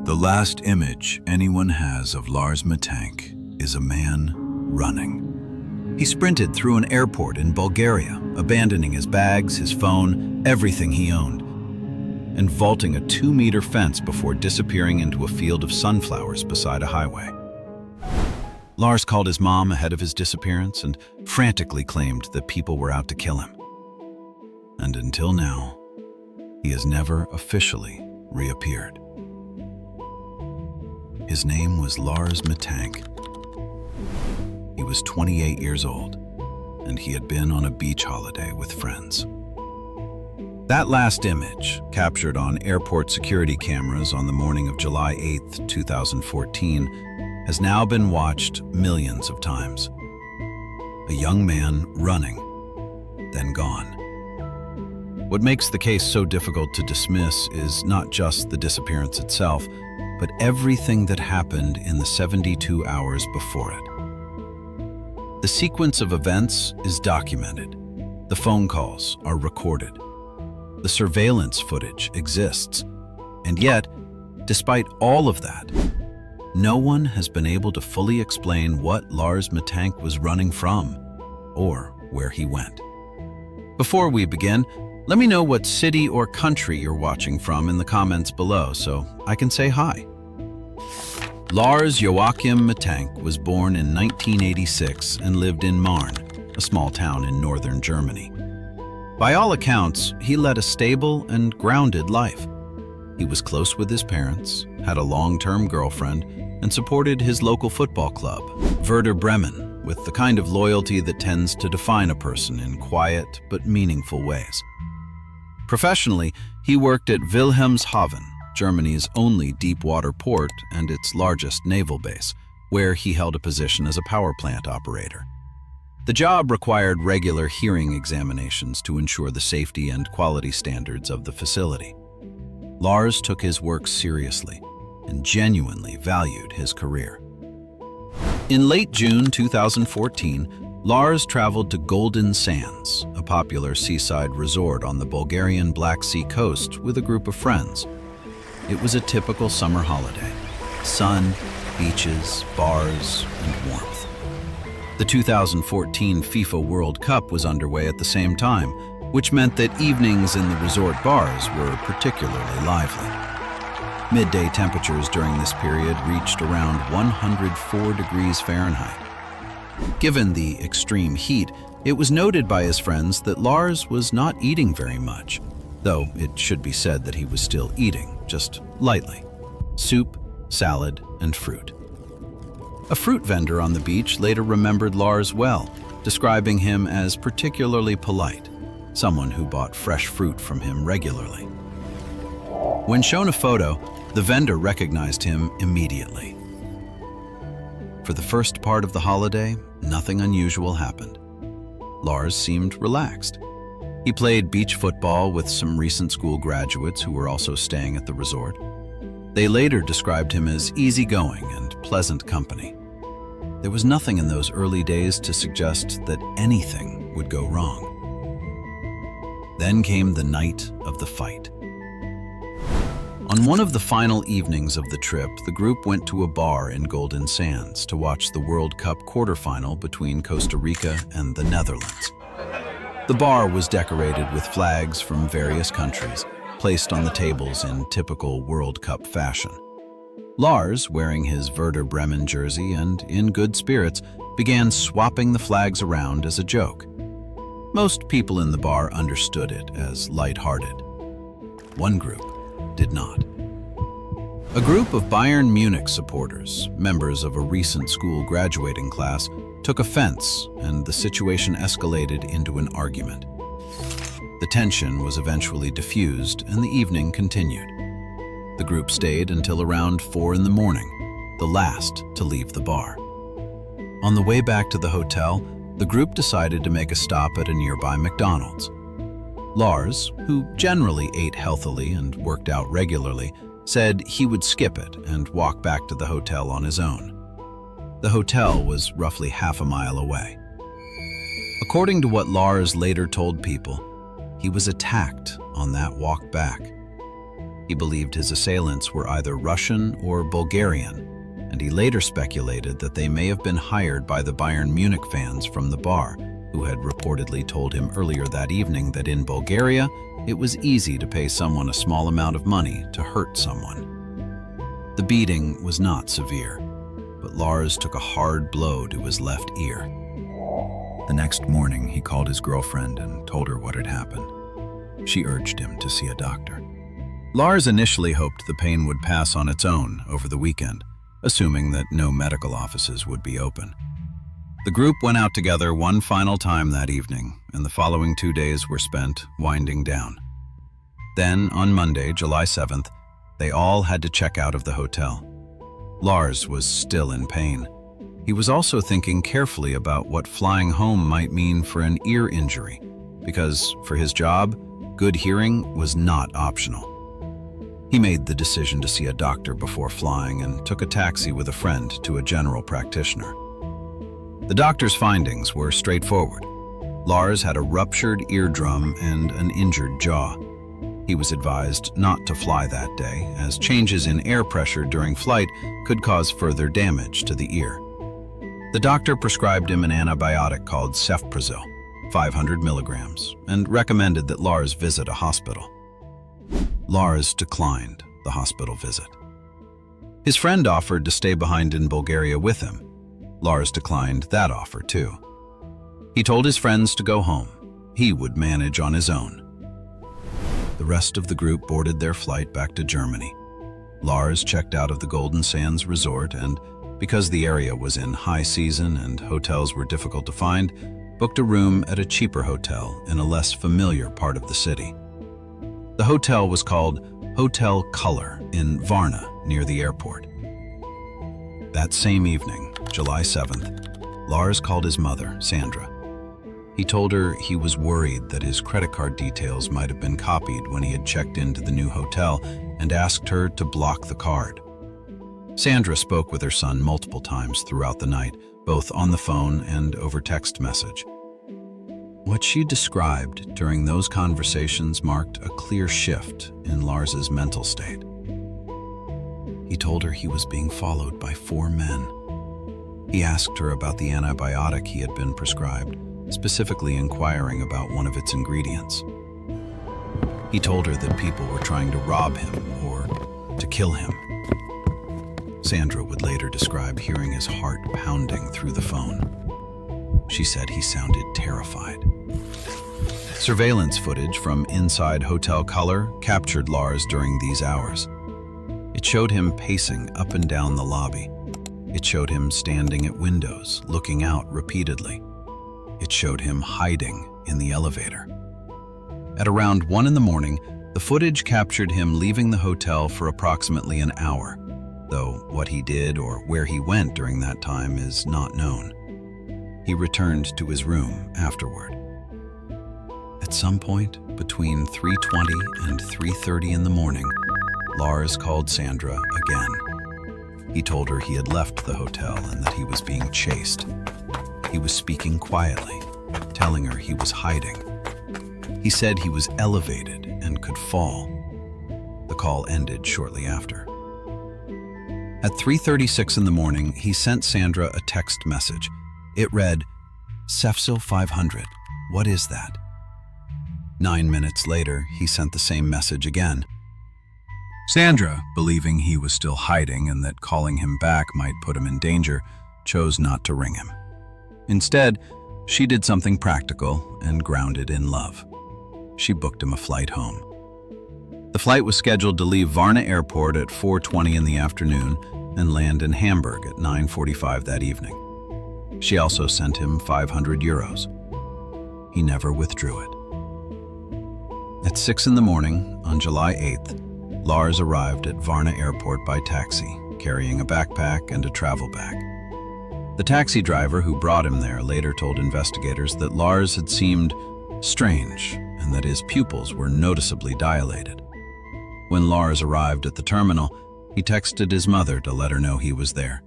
The last image anyone has of Lars Mittank is a man running. He sprinted through an airport in Bulgaria, abandoning his bags, his phone, everything he owned, and vaulting a 2-meter fence before disappearing into a field of sunflowers beside a highway. Lars called his mom ahead of his disappearance and frantically claimed that people were out to kill him. And until now, he has never officially reappeared. His name was Lars Mittank. He was 28 years old, and he had been on a beach holiday with friends. That last image, captured on airport security cameras on the morning of July 8, 2014, has now been watched millions of times. A young man running, then gone. What makes the case so difficult to dismiss is not just the disappearance itself, but everything that happened in the 72 hours before it. The sequence of events is documented. The phone calls are recorded. The surveillance footage exists. And yet, despite all of that, no one has been able to fully explain what Lars Mittank was running from or where he went. Before we begin, let me know what city or country you're watching from in the comments below so I can say hi. Lars Joachim Mittank was born in 1986 and lived in Marne, a small town in northern Germany. By all accounts, he led a stable and grounded life. He was close with his parents, had a long-term girlfriend, and supported his local football club, Werder Bremen, with the kind of loyalty that tends to define a person in quiet but meaningful ways. Professionally, he worked at Wilhelmshaven, Germany's only deep-water port and its largest naval base, where he held a position as a power plant operator. The job required regular hearing examinations to ensure the safety and quality standards of the facility. Lars took his work seriously and genuinely valued his career. In late June 2014, Lars traveled to Golden Sands, a popular seaside resort on the Bulgarian Black Sea coast with a group of friends. It was a typical summer holiday: sun, beaches, bars, and warmth. The 2014 FIFA World Cup was underway at the same time, which meant that evenings in the resort bars were particularly lively. Midday temperatures during this period reached around 104 degrees Fahrenheit. Given the extreme heat, it was noted by his friends that Lars was not eating very much, though it should be said that he was still eating, just lightly. Soup, salad, and fruit. A fruit vendor on the beach later remembered Lars well, describing him as particularly polite, someone who bought fresh fruit from him regularly. When shown a photo, the vendor recognized him immediately. For the first part of the holiday, nothing unusual happened. Lars seemed relaxed. He played beach football with some recent school graduates who were also staying at the resort. They later described him as easygoing and pleasant company. There was nothing in those early days to suggest that anything would go wrong. Then came the night of the fight. On one of the final evenings of the trip, the group went to a bar in Golden Sands to watch the World Cup quarterfinal between Costa Rica and the Netherlands. The bar was decorated with flags from various countries, placed on the tables in typical World Cup fashion. Lars, wearing his Werder Bremen jersey and in good spirits, began swapping the flags around as a joke. Most people in the bar understood it as lighthearted. One group did not. A group of Bayern Munich supporters, members of a recent school graduating class, took offense, and the situation escalated into an argument. The tension was eventually diffused, and the evening continued. The group stayed until around 4 in the morning, the last to leave the bar. On the way back to the hotel, the group decided to make a stop at a nearby McDonald's. Lars, who generally ate healthily and worked out regularly, said he would skip it and walk back to the hotel on his own. The hotel was roughly half a mile away. According to what Lars later told people, he was attacked on that walk back. He believed his assailants were either Russian or Bulgarian, and he later speculated that they may have been hired by the Bayern Munich fans from the bar, who had reportedly told him earlier that evening that in Bulgaria, it was easy to pay someone a small amount of money to hurt someone. The beating was not severe, but Lars took a hard blow to his left ear. The next morning, he called his girlfriend and told her what had happened. She urged him to see a doctor. Lars initially hoped the pain would pass on its own over the weekend, assuming that no medical offices would be open. The group went out together one final time that evening, and the following 2 days were spent winding down. Then, on Monday, July 7th, they all had to check out of the hotel. Lars was still in pain. He was also thinking carefully about what flying home might mean for an ear injury, because for his job, good hearing was not optional. He made the decision to see a doctor before flying and took a taxi with a friend to a general practitioner. The doctor's findings were straightforward. Lars had a ruptured eardrum and an injured jaw. He was advised not to fly that day, as changes in air pressure during flight could cause further damage to the ear. The doctor prescribed him an antibiotic called Cefprozil, 500 milligrams, and recommended that Lars visit a hospital. Lars declined the hospital visit. His friend offered to stay behind in Bulgaria with him. Lars declined that offer too. He told his friends to go home. He would manage on his own. The rest of the group boarded their flight back to Germany. Lars checked out of the Golden Sands Resort and, because the area was in high season and hotels were difficult to find, booked a room at a cheaper hotel in a less familiar part of the city. The hotel was called Hotel Color in Varna, near the airport. That same evening, July 7th, Lars called his mother, Sandra. He told her he was worried that his credit card details might have been copied when he had checked into the new hotel and asked her to block the card. Sandra spoke with her son multiple times throughout the night, both on the phone and over text message. What she described during those conversations marked a clear shift in Lars's mental state. He told her he was being followed by 4 men. He asked her about the antibiotic he had been prescribed, specifically inquiring about one of its ingredients. He told her that people were trying to rob him or to kill him. Sandra would later describe hearing his heart pounding through the phone. She said he sounded terrified. Surveillance footage from inside Hotel Color captured Lars during these hours. It showed him pacing up and down the lobby. It showed him standing at windows, looking out repeatedly. It showed him hiding in the elevator. At around 1 in the morning, the footage captured him leaving the hotel for approximately an hour, though what he did or where he went during that time is not known. He returned to his room afterward. At some point between 3:20 and 3:30 in the morning, Lars called Sandra again. He told her he had left the hotel and that he was being chased. He was speaking quietly, telling her he was hiding. He said he was elevated and could fall. The call ended shortly after. At 3:36 in the morning, he sent Sandra a text message. It read, "Cefprozil 500, what is that?" 9 minutes later, he sent the same message again. Sandra, believing he was still hiding and that calling him back might put him in danger, chose not to ring him. Instead, she did something practical and grounded in love. She booked him a flight home. The flight was scheduled to leave Varna Airport at 4:20 in the afternoon and land in Hamburg at 9:45 that evening. She also sent him 500 euros. He never withdrew it. At 6 in the morning, on July 8th, Lars arrived at Varna Airport by taxi, carrying a backpack and a travel bag. The taxi driver who brought him there later told investigators that Lars had seemed strange and that his pupils were noticeably dilated. When Lars arrived at the terminal, he texted his mother to let her know he was there.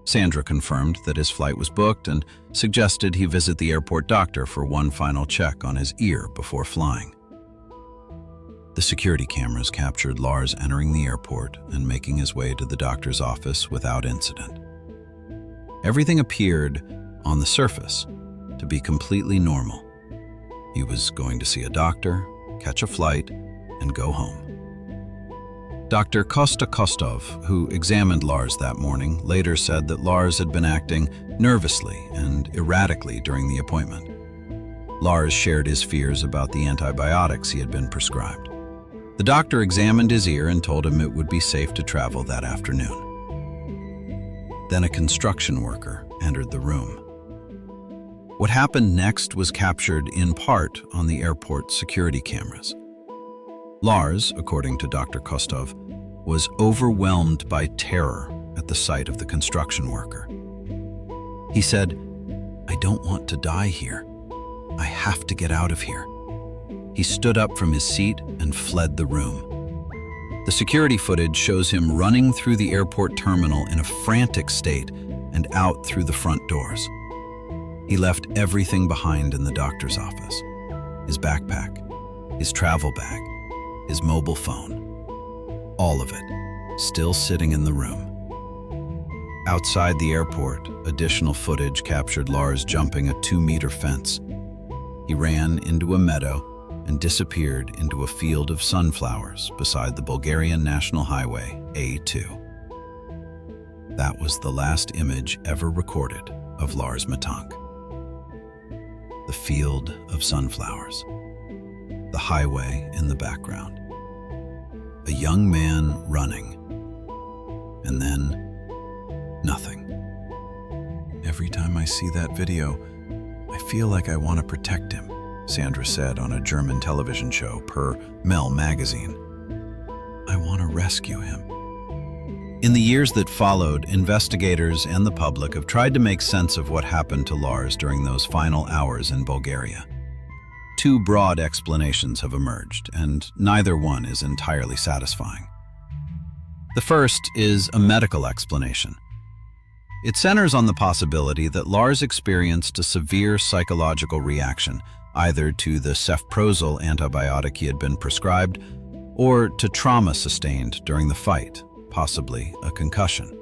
Sandra confirmed that his flight was booked and suggested he visit the airport doctor for one final check on his ear before flying. The security cameras captured Lars entering the airport and making his way to the doctor's office without incident. Everything appeared, on the surface, to be completely normal. He was going to see a doctor, catch a flight, and go home. Dr. Kostov, who examined Lars that morning, later said that Lars had been acting nervously and erratically during the appointment. Lars shared his fears about the antibiotics he had been prescribed. The doctor examined his ear and told him it would be safe to travel that afternoon. Then a construction worker entered the room. What happened next was captured in part on the airport security cameras. Lars, according to Dr. Kostov, was overwhelmed by terror at the sight of the construction worker. He said, "I don't want to die here. I have to get out of here." He stood up from his seat and fled the room. The security footage shows him running through the airport terminal in a frantic state and out through the front doors. He left everything behind in the doctor's office: his backpack, his travel bag, his mobile phone, all of it still sitting in the room. Outside the airport, additional footage captured Lars jumping a 2-meter fence. He ran into a meadow and disappeared into a field of sunflowers beside the Bulgarian National Highway A2. That was the last image ever recorded of Lars Mittank. The field of sunflowers, the highway in the background, a young man running, and then nothing. Every time I see that video, I feel like I want to protect him, Sandra said on a German television show per Mel magazine. I want to rescue him. In the years that followed, investigators and the public have tried to make sense of what happened to Lars during those final hours in Bulgaria. 2 broad explanations have emerged, and neither one is entirely satisfying. The first is a medical explanation. It centers on the possibility that Lars experienced a severe psychological reaction, either to the Cefprozil antibiotic he had been prescribed, or to trauma sustained during the fight, possibly a concussion.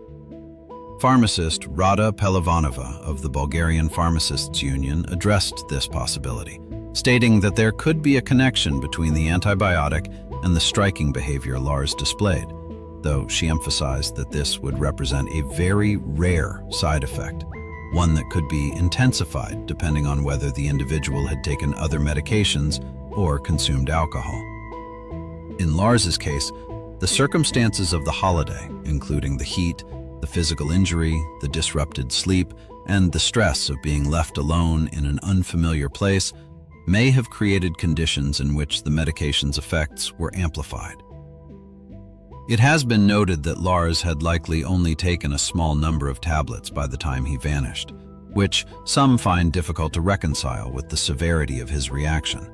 Pharmacist Rada Pelivanova of the Bulgarian Pharmacists Union addressed this possibility, stating that there could be a connection between the antibiotic and the striking behavior Lars displayed, though she emphasized that this would represent a very rare side effect, one that could be intensified depending on whether the individual had taken other medications or consumed alcohol. In Lars's case, the circumstances of the holiday, including the heat, the physical injury, the disrupted sleep, and the stress of being left alone in an unfamiliar place, may have created conditions in which the medication's effects were amplified. It has been noted that Lars had likely only taken a small number of tablets by the time he vanished, which some find difficult to reconcile with the severity of his reaction.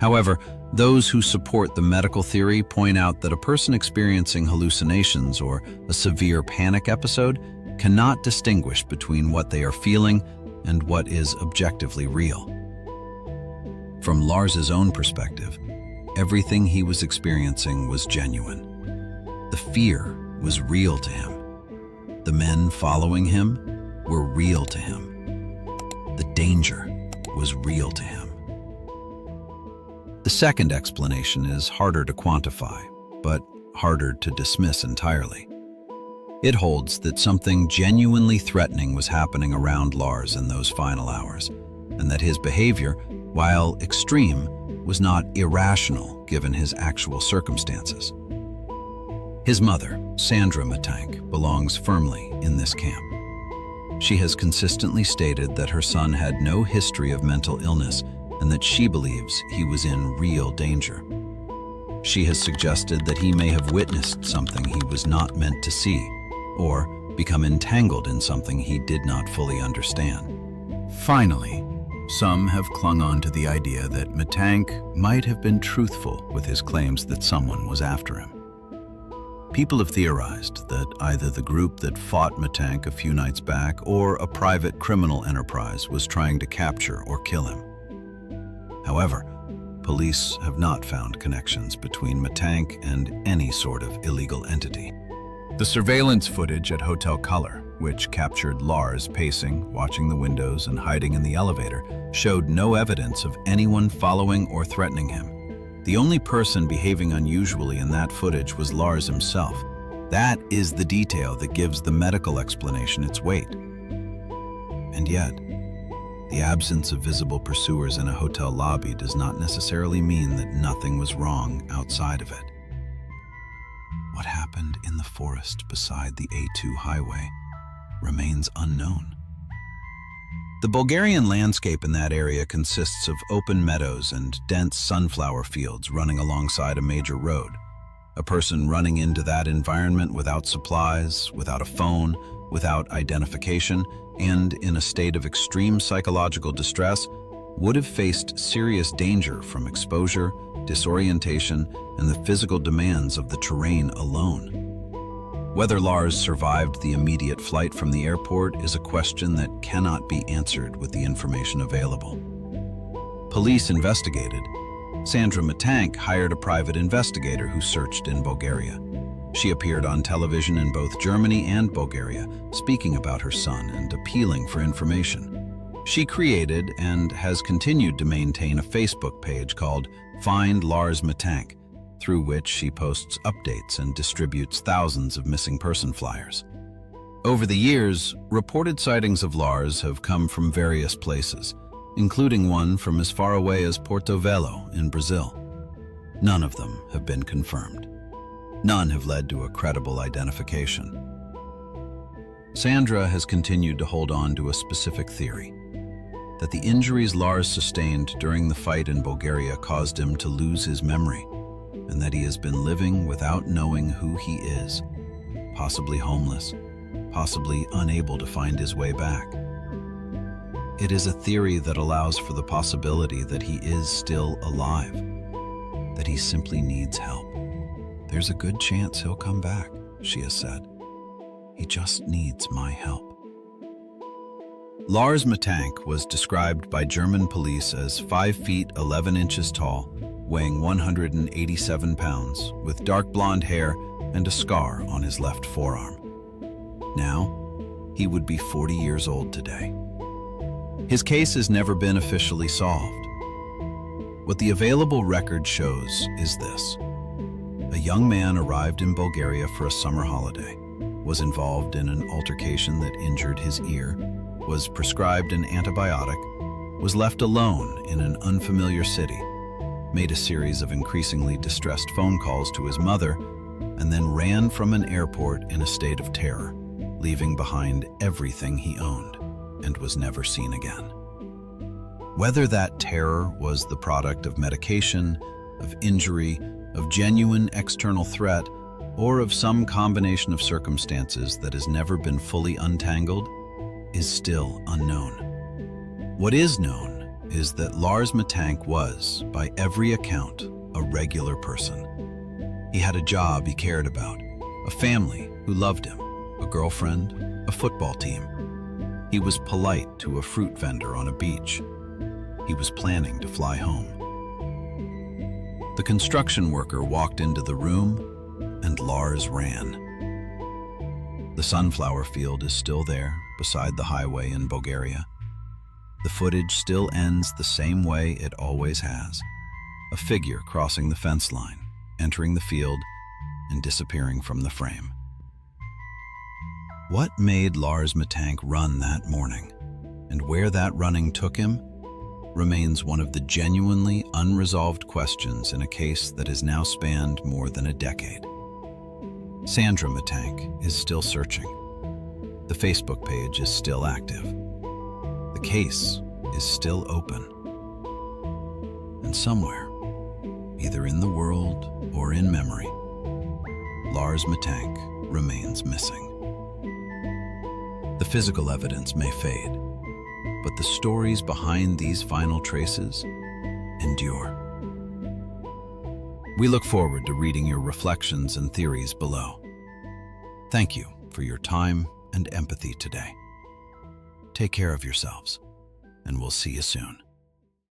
However, those who support the medical theory point out that a person experiencing hallucinations or a severe panic episode cannot distinguish between what they are feeling and what is objectively real. From Lars's own perspective, everything he was experiencing was genuine. The fear was real to him. The men following him were real to him. The danger was real to him. The second explanation is harder to quantify, but harder to dismiss entirely. It holds that something genuinely threatening was happening around Lars in those final hours, and that his behavior, while extreme, was not irrational given his actual circumstances. His mother, Sandra Mittank, belongs firmly in this camp. She has consistently stated that her son had no history of mental illness and that she believes he was in real danger. She has suggested that he may have witnessed something he was not meant to see, or become entangled in something he did not fully understand. Finally, some have clung on to the idea that Mittank might have been truthful with his claims that someone was after him. People have theorized that either the group that fought Mittank a few nights back or a private criminal enterprise was trying to capture or kill him. However, Police have not found connections between Mittank and any sort of illegal entity. The surveillance footage at Hotel Color, which captured Lars pacing, watching the windows, and hiding in the elevator, showed no evidence of anyone following or threatening him. The only person behaving unusually in that footage was Lars himself. That is the detail that gives the medical explanation its weight. And yet, the absence of visible pursuers in a hotel lobby does not necessarily mean that nothing was wrong outside of it. What happened in the forest beside the A2 highway remains unknown. The Bulgarian landscape in that area consists of open meadows and dense sunflower fields running alongside a major road. A person running into that environment without supplies, without a phone, without identification, and in a state of extreme psychological distress would have faced serious danger from exposure, disorientation, and the physical demands of the terrain alone. Whether Lars survived the immediate flight from the airport is a question that cannot be answered with the information available. Police investigated. Sandra Mittank hired a private investigator who searched in Bulgaria. She appeared on television in both Germany and Bulgaria, speaking about her son and appealing for information. She created and has continued to maintain a Facebook page called Find Lars Mittank, through which she posts updates and distributes thousands of missing person flyers. Over the years, reported sightings of Lars have come from various places, including one from as far away as Porto Velho in Brazil. None of them have been confirmed. None have led to a credible identification. Sandra has continued to hold on to a specific theory, that the injuries Lars sustained during the fight in Bulgaria caused him to lose his memory, and that he has been living without knowing who he is, possibly homeless, possibly unable to find his way back. It is a theory that allows for the possibility that he is still alive, that he simply needs help. There's a good chance he'll come back, she has said. He just needs my help. Lars Mittank was described by German police as 5 feet 11 inches tall, weighing 187 pounds, with dark blonde hair and a scar on his left forearm. Now, he would be 40 years old today. His case has never been officially solved. What the available record shows is this. A young man arrived in Bulgaria for a summer holiday, was involved in an altercation that injured his ear, was prescribed an antibiotic, was left alone in an unfamiliar city, made a series of increasingly distressed phone calls to his mother, and then ran from an airport in a state of terror, leaving behind everything he owned, and was never seen again. Whether that terror was the product of medication, of injury, of genuine external threat, or of some combination of circumstances that has never been fully untangled, is still unknown. What is known is that Lars Mittank was, by every account, a regular person. He had a job he cared about, a family who loved him, a girlfriend, a football team. He was polite to a fruit vendor on a beach. He was planning to fly home. The construction worker walked into the room, and Lars ran. The sunflower field is still there, beside the highway in Bulgaria. The footage still ends the same way it always has. A figure crossing the fence line, entering the field, and disappearing from the frame. What made Lars Mittank run that morning, and where that running took him, remains one of the genuinely unresolved questions in a case that has now spanned more than a decade. Sandra Mittank is still searching. The Facebook page is still active. The case is still open. And somewhere, either in the world or in memory, Lars Mittank remains missing. The physical evidence may fade, but the stories behind these final traces endure. We look forward to reading your reflections and theories below. Thank you for your time and empathy today. Take care of yourselves, and we'll see you soon.